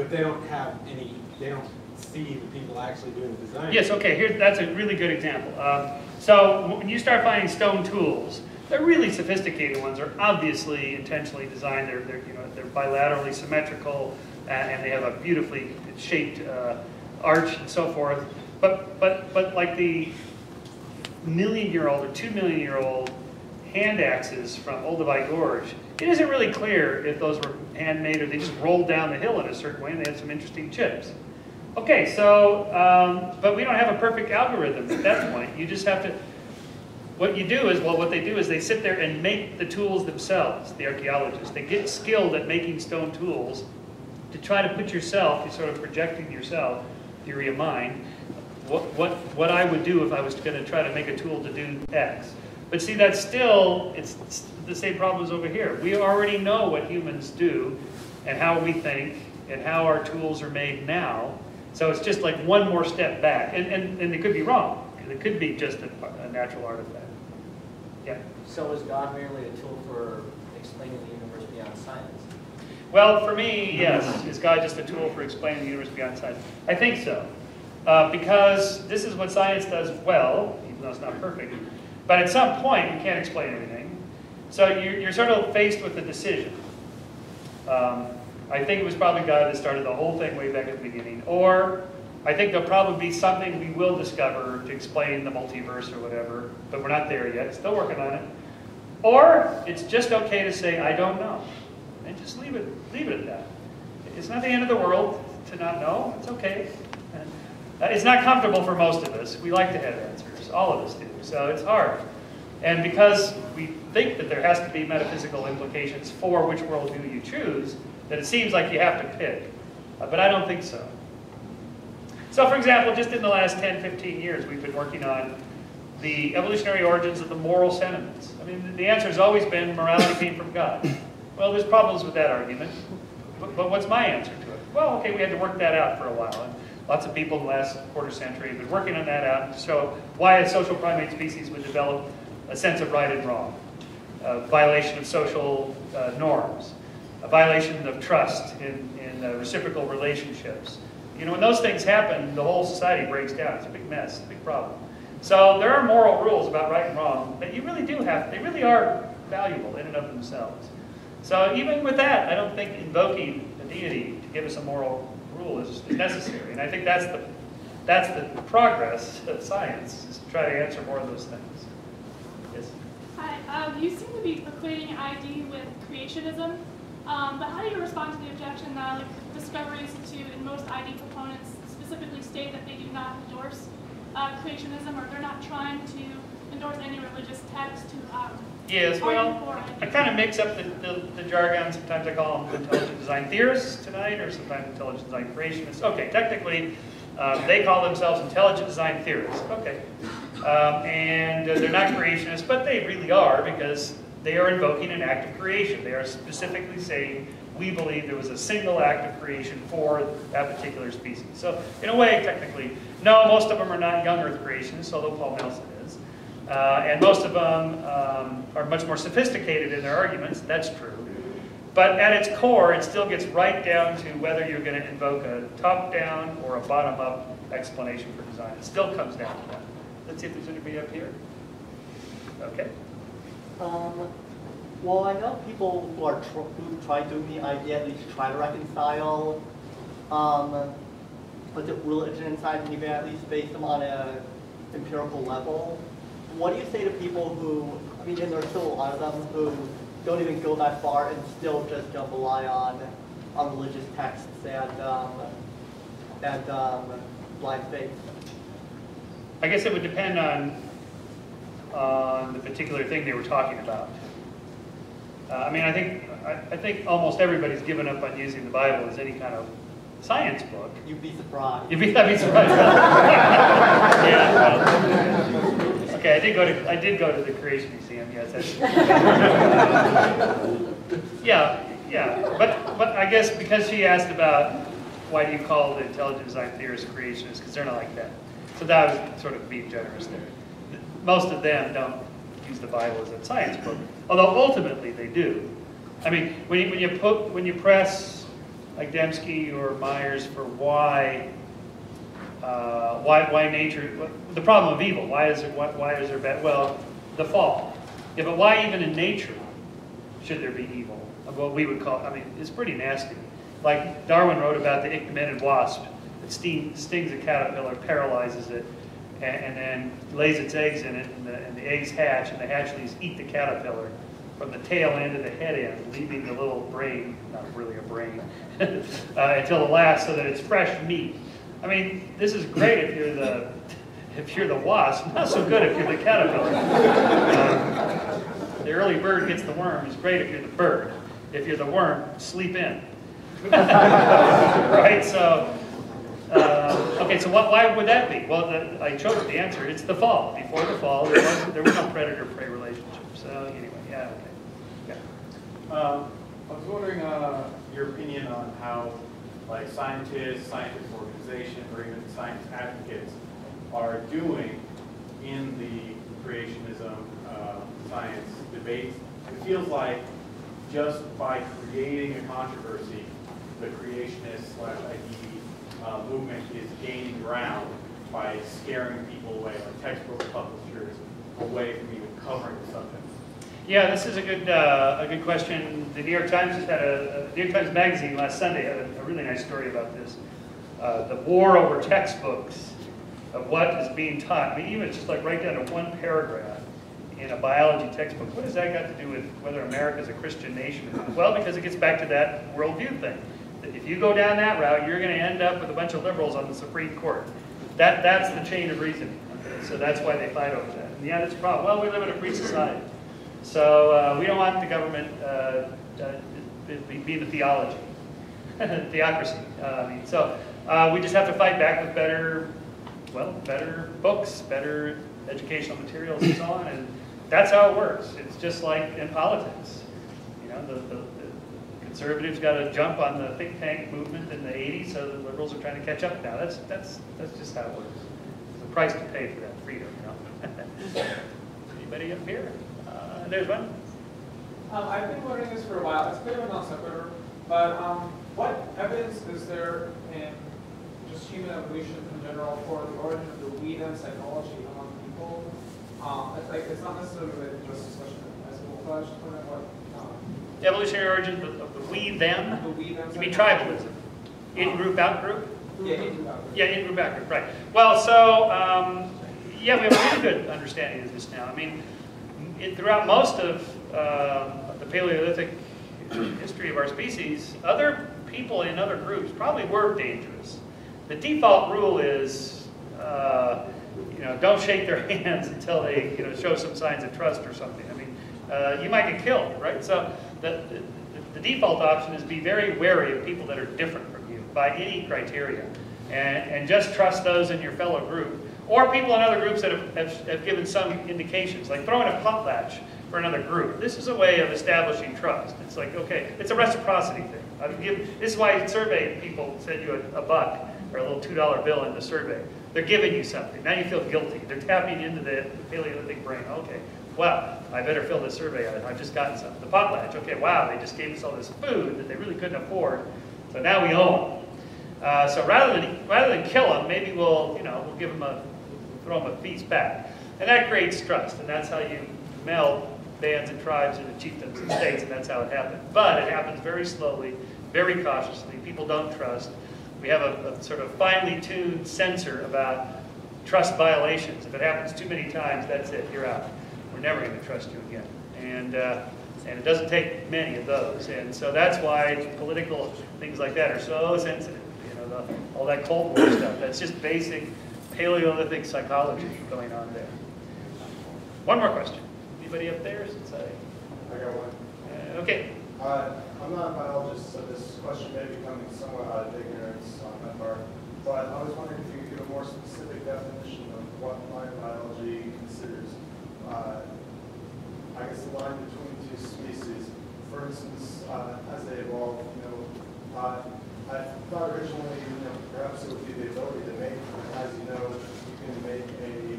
but they don't have any, they don't see the people actually doing the design. Yes, okay, here, that's a really good example. So when you start finding stone tools, the really sophisticated ones are obviously intentionally designed. They're bilaterally symmetrical, and they have a beautifully shaped arch and so forth. But like the million-year-old or 2-million-year-old hand axes from Olduvai Gorge, it isn't really clear if those were handmade or they just rolled down the hill in a certain way and they had some interesting chips. Okay, so, but we don't have a perfect algorithm at that point. You just have to, what you do is, well, what they do is they sit there and make the tools themselves, the archaeologists. They get skilled at making stone tools to try to put yourself, you're sort of projecting yourself, theory of mind, what I would do if I was going to try to make a tool to do X. But see, that's still, it's the same problem as over here. We already know what humans do and how we think and how our tools are made now. So it's just like one more step back. And it could be wrong. It could be just a natural artifact. Yeah? So is God merely a tool for explaining the universe beyond science? Well, for me, yes. Is God just a tool for explaining the universe beyond science? I think so. Because this is what science does well, even though it's not perfect. But at some point, you can't explain everything. So you're sort of faced with a decision. I think it was probably God that started the whole thing way back at the beginning. Or I think there'll probably be something we will discover to explain the multiverse or whatever, but we're not there yet. Still working on it. Or it's just okay to say, I don't know. And just leave it at that. It's not the end of the world to not know. It's okay. It's not comfortable for most of us. We like to have answers. All of us do. So it's hard. And because we think that there has to be metaphysical implications for which worldview you choose, that it seems like you have to pick. But I don't think so. So for example, just in the last 10, 15 years, we've been working on the evolutionary origins of the moral sentiments. I mean, the answer has always been morality came from God. Well, there's problems with that argument. But what's my answer to it? Well, okay, we had to work that out for a while. And lots of people in the last quarter century have been working on that out to show why a social primate species would develop a sense of right and wrong, a violation of social norms, a violation of trust in reciprocal relationships. You know, when those things happen, the whole society breaks down. It's a big mess, a big problem. So there are moral rules about right and wrong that you really do have, they really are valuable in and of themselves. So even with that, I don't think invoking a deity to give us a moral rule is necessary. And I think that's the progress of science, is to try to answer more of those things. Yes? Hi, you seem to be equating ID with creationism, but how do you respond to the objection that like, Discovery Institute and most ID proponents specifically state that they do not endorse creationism, or they're not trying to endorse any religious text to yes, well, I kind of mix up the jargon. Sometimes I call them intelligent design theorists tonight, or sometimes intelligent design creationists. Okay, technically, they call themselves intelligent design theorists. Okay. And they're not creationists, but they really are, because they are invoking an act of creation. They are specifically saying, we believe there was a single act of creation for that particular species. So, in a way, technically, no, most of them are not young Earth creationists, although Paul Nelson is. And most of them are much more sophisticated in their arguments. That's true. But at its core, it still gets right down to whether you're going to invoke a top-down or a bottom-up explanation for design. It still comes down to that. Let's see if there's anybody up here. Okay. Well, I know people who try doing the idea, at least try to reconcile but the religion and science, even at least base them on an empirical level. What do you say to people who, I mean, and there's still a lot of them who don't even go that far and still just rely on religious texts and blind faith? I guess it would depend on the particular thing they were talking about. I mean, I think almost everybody's given up on using the Bible as any kind of science book. You'd be surprised. I'd be surprised. Yeah. Okay, I did go to the Creation Museum. Yes. Yeah. But I guess because she asked about why do you call the intelligent design theorists creationists, because they're not like that. So that was sort of being generous there. Most of them don't use the Bible as a science book, although ultimately they do. I mean, when you press like Dembski or Myers for why nature, the problem of evil. Why is there bad? Well, the fall. Yeah, but why even in nature should there be evil? What we would call, I mean, it's pretty nasty. Like Darwin wrote about the ichneumon wasp. It stings a caterpillar, paralyzes it, and then lays its eggs in it, and the eggs hatch, and the hatchlings eat the caterpillar from the tail end to the head end, leaving the little brain, not really a brain, until the last, so that it's fresh meat. I mean, this is great if you're the wasp, not so good if you're the caterpillar. The early bird gets the worm. It's great if you're the bird. If you're the worm, sleep in. Right? So, okay. So why would that be? Well, I chose the answer. It's the fall. Before the fall, there was no predator-prey relationship. So anyway, yeah. Okay. I was wondering your opinion on how, like, scientists, scientific organizations, or even science advocates are doing in the creationism science debates. It feels like just by creating a controversy, the creationist/ID movement is gaining ground by scaring people away, like textbook publishers, away from even covering the subject. Yeah, this is a good question. The New York Times just had New York Times Magazine last Sunday had a really nice story about this. The war over textbooks of what is being taught. I mean, even just like right down to one paragraph in a biology textbook. What has that got to do with whether America is a Christian nation or not? Well, because it gets back to that worldview thing. That if you go down that route, you're going to end up with a bunch of liberals on the Supreme Court. That's the chain of reasoning. Okay? So that's why they fight over that. And yeah, that's a problem. Well, we live in a free society. So we don't want the government be the theology, theocracy. So we just have to fight back with better books, better educational materials, and so on. And that's how it works. It's just like in politics. You know, the conservatives got to jump on the think tank movement in the '80s, so the liberals are trying to catch up now. That's just how it works. There's a price to pay for that freedom. You know. Anybody up here? There's one. I've been wondering this for a while. It's a bit of a non sequitur, but what evidence is there in just human evolution in general for the origin of the weed and psychology among people? It's not necessarily related to this discussion as a whole, but I was just wondering what. The evolutionary origin of the we them. The we them. You mean tribalism? In group, out group. Yeah, in group, out group. Yeah, in group, out group. Right. Well, so yeah, we have a really good understanding of this now. I mean. Throughout most of the Paleolithic history of our species, other people in other groups probably were dangerous. The default rule is, don't shake their hands until they, show some signs of trust or something. I mean, you might get killed, right? So the default option is be very wary of people that are different from you by any criteria, and just trust those in your fellow group. Or people in other groups that have given some indications, like throwing a punt latch for another group. This is a way of establishing trust. It's like, okay, it's a reciprocity thing. This is why survey people send you a buck or a little $2 bill in the survey. They're giving you something. Now you feel guilty. They're tapping into the Paleolithic brain. Okay, wow, I better fill this survey out. I've just gotten something. The punt latch. Okay, wow, they just gave us all this food that they really couldn't afford. So now we own them. So rather than kill them, maybe we'll give them throw them a feast back. And that creates trust, and that's how you meld bands and tribes into chieftains and states, and that's how it happens. But it happens very slowly, very cautiously. People don't trust. We have a sort of finely tuned censor about trust violations. If it happens too many times, that's it, you're out. We're never going to trust you again. And it doesn't take many of those. And so that's why political things like that are so sensitive. All that Cold War stuff, that's just basic Paleolithic psychology going on there. One more question. Anybody up there? I got one. Okay. I'm not a biologist, so this question may be coming somewhat out of ignorance on my part, but I was wondering if you could give a more specific definition of what plant biology considers, I guess, the line between two species. For instance, as they evolve, I thought originally, perhaps it would be the ability to make, as you know, you can make a